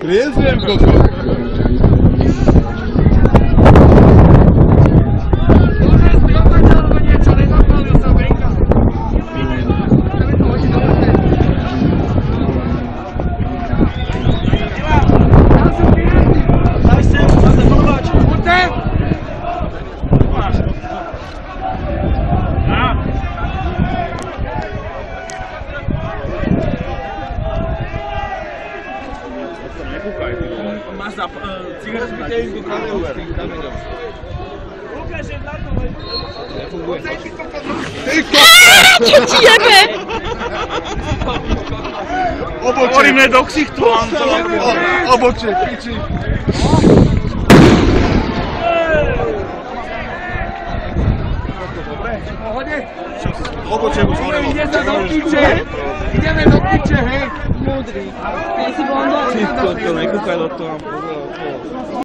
Triezviem, koko. Máš za cigaretu na tejku kameru. Lukáš, je na to, nefunguje. Čo ti jebe? Hovoríme do ksichtu, Anton. Obočie, piči. Obočie už hovorilo. Ideme do piče, hej. Múdry. Ty si blondán. Ty to nekúkaj do toho.